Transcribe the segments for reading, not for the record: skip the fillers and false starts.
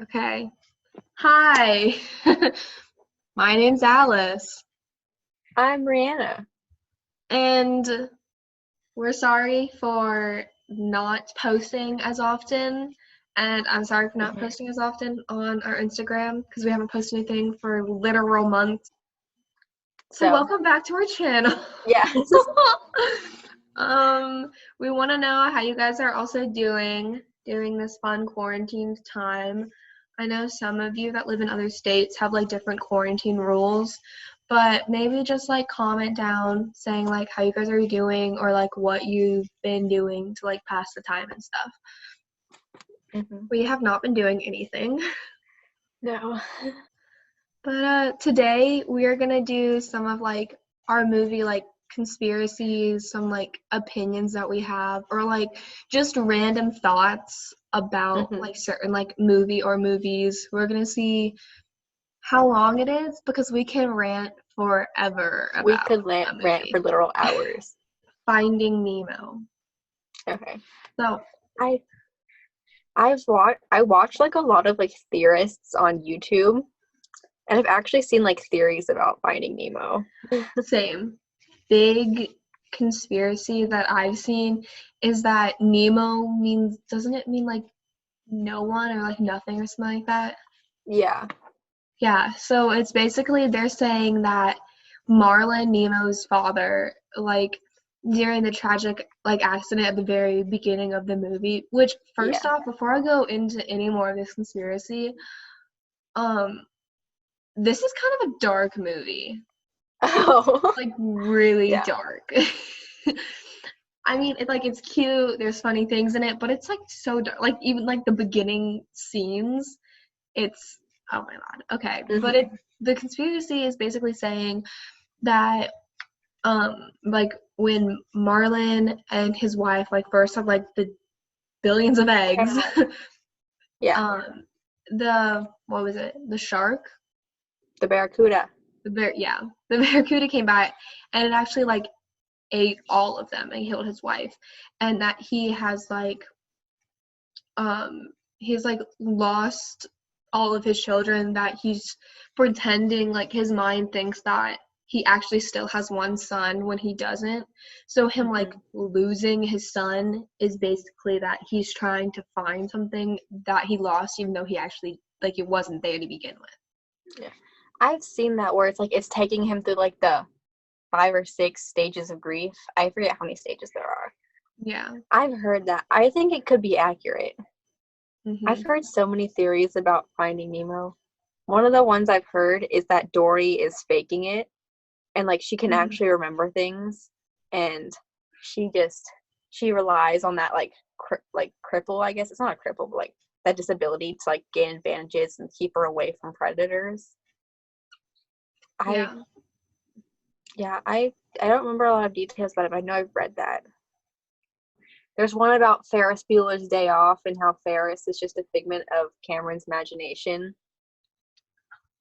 Okay. Hi. My name's Alice, I'm Rihanna. and we're sorry for not posting as often, and I'm sorry for not hmm posting as often on our Instagram because we haven't posted anything for literal months. So So, welcome back to our channel. yeah. We want to know how you guys are also doing during this fun quarantine time. I know some of you that live in other states have like different quarantine rules, but maybe just like comment down saying like how you guys are doing or like what you've been doing to like pass the time and stuff. hmm We have not been doing anything. No. But today we are gonna do some of like our movie like conspiracies, some like opinions that we have, or like just random thoughts about hmm like certain like movie or movies. We're gonna see how long it is because we can rant forever We about could a rant for movie. literal hours. Finding Nemo. Okay. So I I watched like a lot of like theorists on YouTube, and I've actually seen like theories about Finding Nemo. same. Big conspiracy that I've seen is that Nemo means doesn't it mean like no one or like nothing or something like that? Yeah. Yeah, so it's basically they're saying that Marlin, Nemo's father, like during the tragic like accident at the very beginning of the movie, which first Yeah. off, before I go into any more of this conspiracy, um, this is kind of a dark movie. Oh. Like really Yeah. dark. I mean, it's cute, there's funny things in it, but it's like so dark. Like even like the beginning scenes, it's oh my god. Okay, but hmm it the conspiracy is basically saying that like when Marlin and his wife like first have like the billions of eggs, Yeah. um the what was it? The shark? The Barracuda. The barracuda came by and it actually like ate all of them and killed his wife, and that um he's like lost all of his children, that he's pretending like his mind thinks that he actually still has one son when he doesn't. So him like hmm losing his son is basically that he's trying to find something that he lost even though he actually like it wasn't there to begin with. Yeah. I've seen that where it's like it's taking him through like the 5 or 6 stages of grief. I forget how many stages there are. Yeah. I've heard that. I think it could be accurate. I've Mhm. heard so many theories about Finding Nemo. One of the ones I've heard is that Dory is faking it and like she can Mhm. actually remember things, and she just she relies on that like like cripple, I guess. It's not a cripple, but like that disability to like gain advantages and keep her away from predators. I Yeah. yeah, I don't remember a lot of details about it, but I know I've read that. There's one about Ferris Bueller's Day Off and how Ferris is just a figment of Cameron's imagination.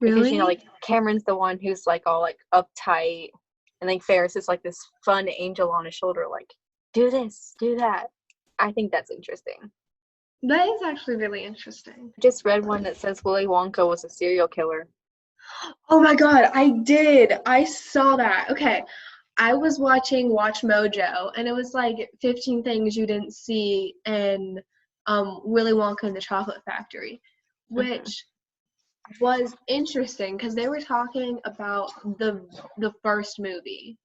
Because, Really? like, Cameron's the one who's, like, all, like, uptight. And, like, Ferris is, like, this fun angel on his shoulder, like, do this, do that. I think that's interesting. That is actually really interesting. I just read one that says Willy Wonka was a serial killer. Oh my god, I did. I saw that. Okay. I was watching Watch Mojo and it was like 15 things you didn't see in Willy Wonka and the Chocolate Factory, hmm which was interesting because they were talking about the first movie,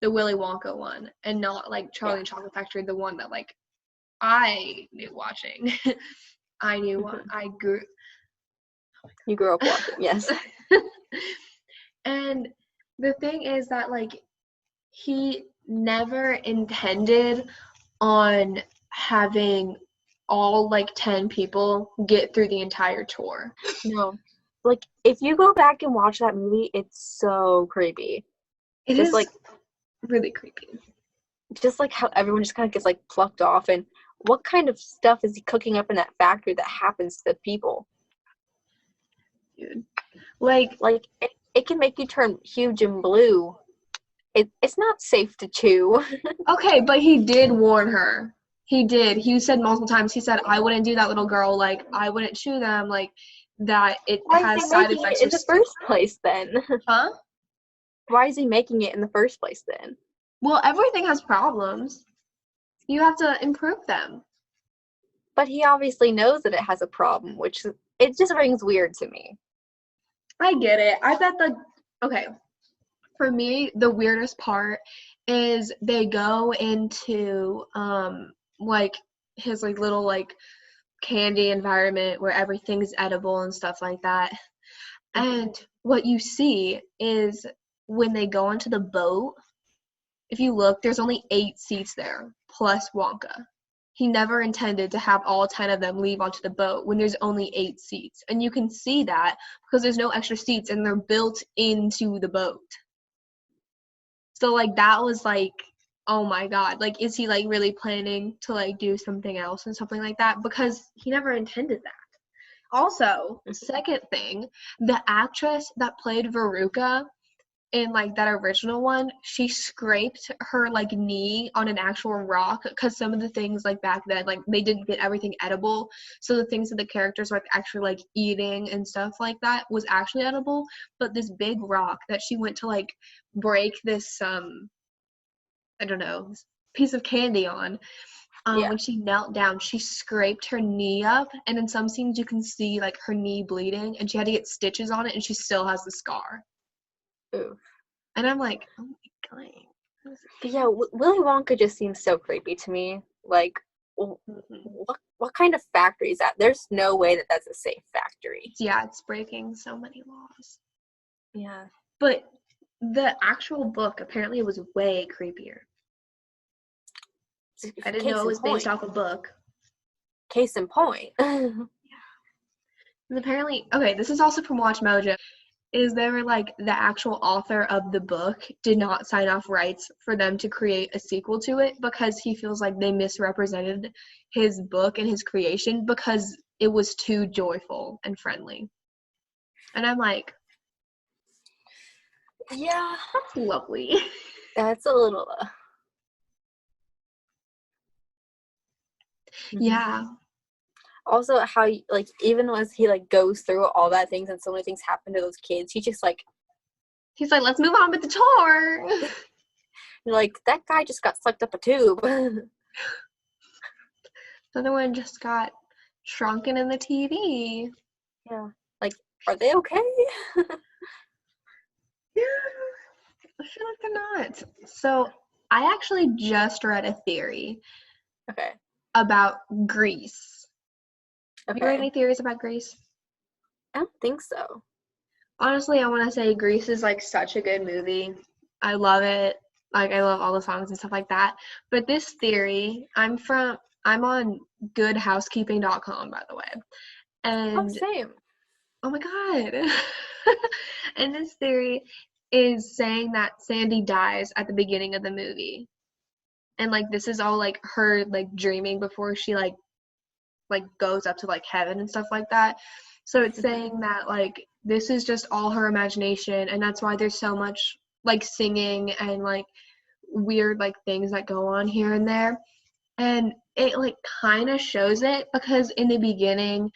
the Willy Wonka one, and not like Charlie Yeah. and Chocolate Factory, the one that like I knew watching. I knew what hmm I grew. You grew up watching, yes. And the thing is that like he never intended on having all like 10 people get through the entire tour. No. Like, if you go back and watch that movie, it's so creepy. It Just, is like, really creepy. how everyone just kind of gets like plucked off, and what kind of stuff is he cooking up in that factory that happens to people? Dude. Like, Like it can make you turn huge and blue. It's not safe to chew. okay, but he did warn her. He did. He said multiple times, he said, I wouldn't do that, little girl. Like, I wouldn't chew them. Like, that it Why is has he side making effects it in or the first place then? huh? Why is he making it in the first place then? Well, everything has problems. You have to improve them. But he obviously knows that it has a problem, which it just rings weird to me. I get it. I bet okay, for me, the weirdest part is they go into like his like little like candy environment where everything's edible and stuff like that. And what you see is when they go onto the boat, if you look, there's only 8 seats there, plus Wonka. He never intended to have all 10 of them leave onto the boat when there's only 8 seats. And you can see that because there's no extra seats and they're built into the boat. So, like, that was like, oh my God. Like, is he, like, really planning to, like, do something else and something like that? Because he never intended that. Also, second thing, the actress that played Veruca in like that original one, she scraped her like knee on an actual rock because some of the things like back then, like they didn't get everything edible. So the things that the characters were actually like eating and stuff like that was actually edible. But this big rock that she went to like break this I don't know, piece of candy on. Yeah. When she knelt down, she scraped her knee up, and in some scenes you can see like her knee bleeding, and she had to get stitches on it, and she still has the scar. Ooh. And I'm like, oh my God. But yeah, Willy Wonka just seems so creepy to me. Like, what kind of factory is that? There's no way that that's a safe factory. Yeah, it's breaking so many laws. Yeah. But the actual book, apparently it was way creepier. I didn't know it was based off a book. Case in point. Yeah. And apparently, okay, this is also from Watch Mojo, is they were like the actual author of the book did not sign off rights for them to create a sequel to it because he feels like they misrepresented his book and his creation because it was too joyful and friendly. And I'm like, yeah, that's lovely. that's a little Yeah. Also, how like even as he like goes through all that things and so many things happen to those kids, he just like He's like, let's move on with the tour. like that guy just got sucked up a tube. Another one just got shrunken in the TV. Yeah, like are they okay? Yeah, I feel like they're not. So I actually just read a theory Okay. about Grease. Have you read Okay. any theories about Grease? I don't think so. Honestly, I want to say Grease is like such a good movie. I love it. Like I love all the songs and stuff like that. But this theory, I'm on goodhousekeeping.com, by the way. Oh, And same. oh my God. And this theory is saying that Sandy dies at the beginning of the movie. And like this is all like her like dreaming before she like goes up to like heaven and stuff like that. So it's saying that like this is just all her imagination and that's why there's so much like singing and like weird like things that go on here and there. And it like kind of shows it because in the beginning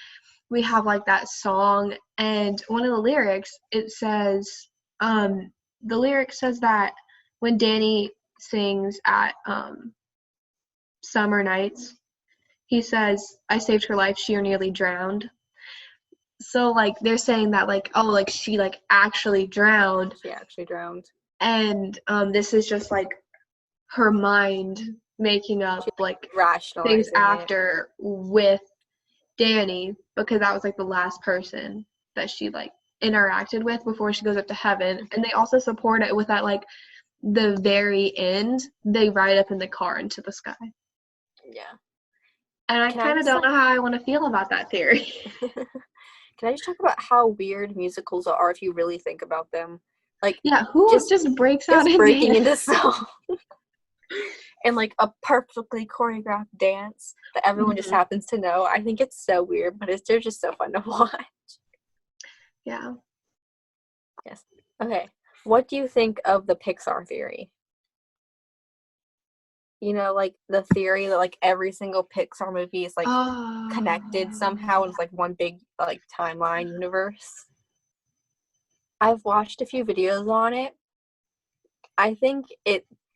we have like that song and one of the lyrics it says the lyric says that when Danny sings at summer nights he says I saved her life she nearly drowned. So like they're saying that like oh like she like actually drowned. She actually drowned. And this is just like her mind making up She like things rationalizing after with Danny because that was like the last person that she like interacted with before she goes up to heaven. And they also support it with that like the very end they ride up in the car into the sky. Yeah. And I kind of don't know how I want to feel about that theory. Can I just talk about how weird musicals are if you really think about them? Like yeah, who just breaks out in breaking into song and like a perfectly choreographed dance that everyone just happens to know. I think it's so weird, but they're just so fun to watch. Yeah. Yes. Okay. What do you think of the Pixar theory? like the theory that like every single Pixar movie is like connected somehow and it's like one big like timeline universe. I've watched a few videos on it. I think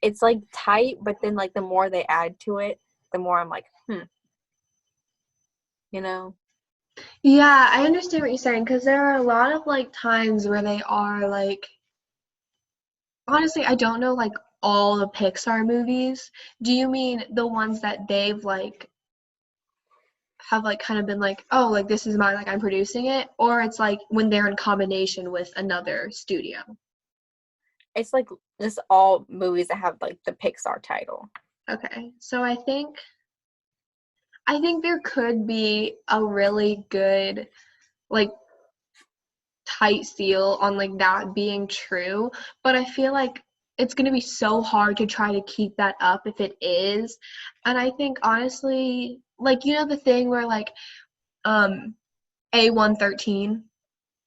it's like tight, but then like the more they add to it, the more I'm like, you know? Yeah, I understand what you're saying because there are a lot of like times where they are like, honestly, I don't know like all the Pixar movies. Do you mean the ones that they've like have like kind of been like, oh, like this is mine, like I'm producing it, or it's like when they're in combination with another studio? It's like just all movies that have like the Pixar title. Okay, so I think there could be a really good like tight seal on like that being true, but I feel like it's going to be so hard to try to keep that up if it is. And I think honestly, like the thing where like A113.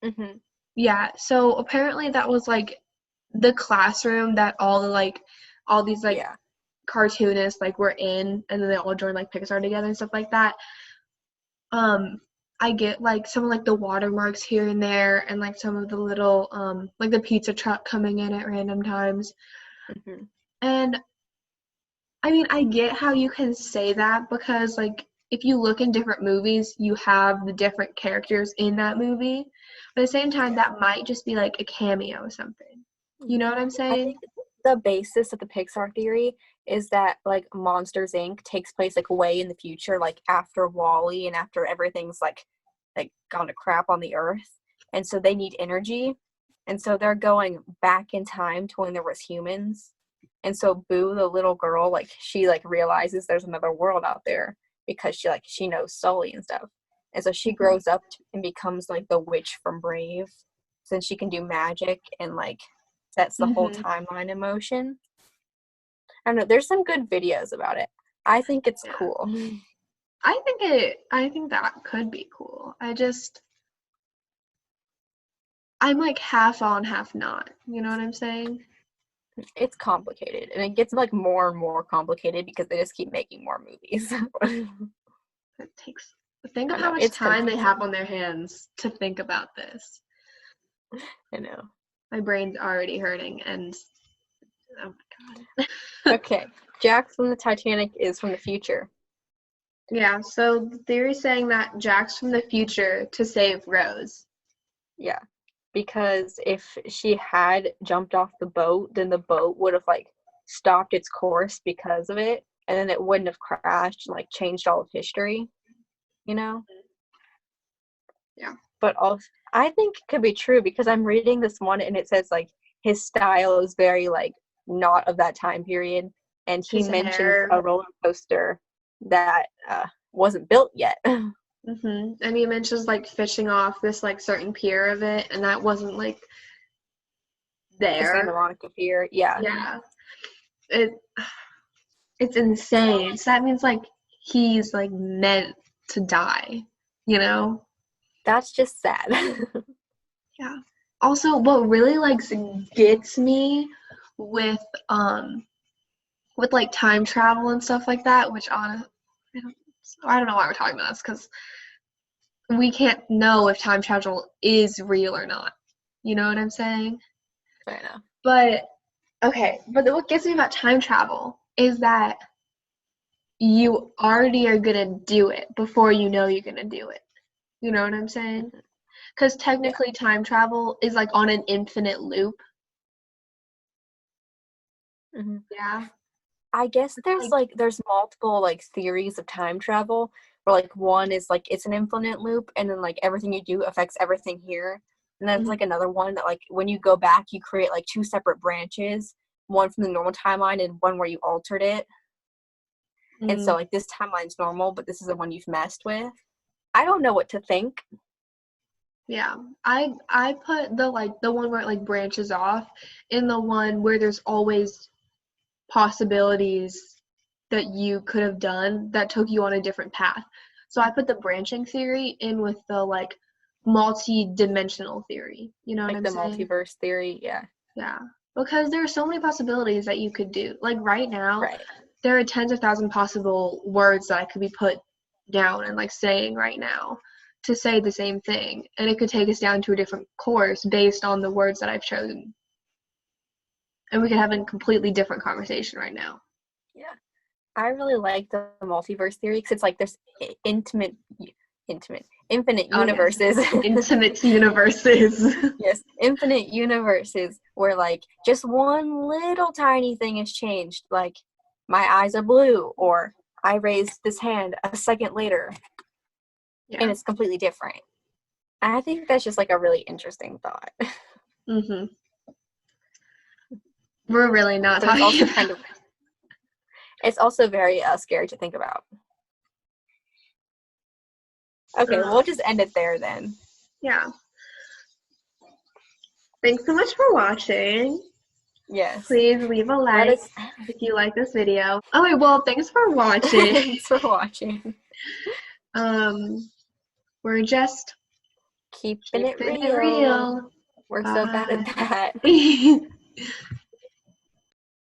Mhm. Yeah, so apparently that was like the classroom that all these like Yeah. cartoonists like were in, and then they all joined like Pixar together and stuff like that. I get like some of like the watermarks here and there and like some of the little like the pizza truck coming in at random times. Mhm. And I mean, I get how you can say that because like if you look in different movies, you have the different characters in that movie. But at the same time, Yeah. that might just be like a cameo or something. You Mhm. know what I'm I saying? think the basis of the Pixar theory is that like Monsters Inc. takes place like way in the future, like after Wall-E and after everything's like gone to crap on the earth. And so they need energy. And so they're going back in time to when there was humans. And so Boo, the little girl, like she like realizes there's another world out there because she knows Sully and stuff. And so she Mhm. grows up and becomes like the witch from Brave, since she can do magic and like sets the whole Mhm. timeline in motion. I don't know. There's some good videos about it. I think it's Yeah. cool. I think that could be cool. I'm like half on, half not. You know what I'm saying? It's complicated, and it gets like more and more complicated because they just keep making more movies. It takes Think I of know how much it's time they have confusing. on their hands to think about this. I know. My brain's already hurting and oh my god. Okay, Jack from the Titanic is from the future. Yeah, so the theory's saying that Jack's from the future to save Rose. Yeah, because if she had jumped off the boat, then the boat would have like stopped its course because of it, and then it wouldn't have crashed and like changed all of history. You know. Yeah. But also I think it could be true because I'm reading this one and it says like his style is very like not of that time period, and he His mentions hair. a roller coaster that wasn't built yet. And he mentions like fishing off this like certain pier of it, and that wasn't like The Santa there. Monica Pier, yeah. Yeah. It it's insane. So that means like he's like meant to die, you know? That's just sad. Yeah. Also, what really like gets me with um with like time travel and stuff like that, which I don't, I don't know why we're talking about this because we can't know if time travel is real or not. You know what I'm saying? I know. But okay, but what gets me about time travel is that you already are gonna do it before you know you're gonna do it. You know what I'm saying? Mhm. Because Yeah. technically time travel is like on an infinite loop. Hmm. Yeah. I guess Like, there's multiple like theories of time travel where like one is like it's an infinite loop and then like everything you do affects everything here. And then it's mhm, like another one that like when you go back you create like two separate branches, one from the normal timeline and one where you altered it. And so mm, like this timeline's normal, but this is the one you've messed with. I don't know what to think. yeah. I put the one where it like branches off in the one where there's always possibilities that you could have done that took you on a different path. So I put the branching theory in with the like multi-dimensional theory. You know what Like I'm the saying? multiverse theory, yeah. Yeah. Because there are so many possibilities that you could do. Like right now, Right. there are tens of thousands possible words that I could be put down and like saying right now to say the same thing, and it could take us down to a different course based on the words that I've chosen, and we could have a completely different conversation right now. Yeah, I really like the multiverse theory because it's like there's infinite universes. Intimate universes. Yes, infinite universes where like just one little tiny thing has changed, like my eyes are blue or I raised this hand a second later. Yeah. And it's completely different. And I think that's just like a really interesting thought. Mm-hmm. We're really not talking about. It's also very scary to think about. Okay, we'll just end it there then. Yeah. Thanks so much for watching. Yes. Please leave a like if you like this video. Okay, well, thanks for watching. Thanks for watching. We're just keeping it real. We're so bad at that.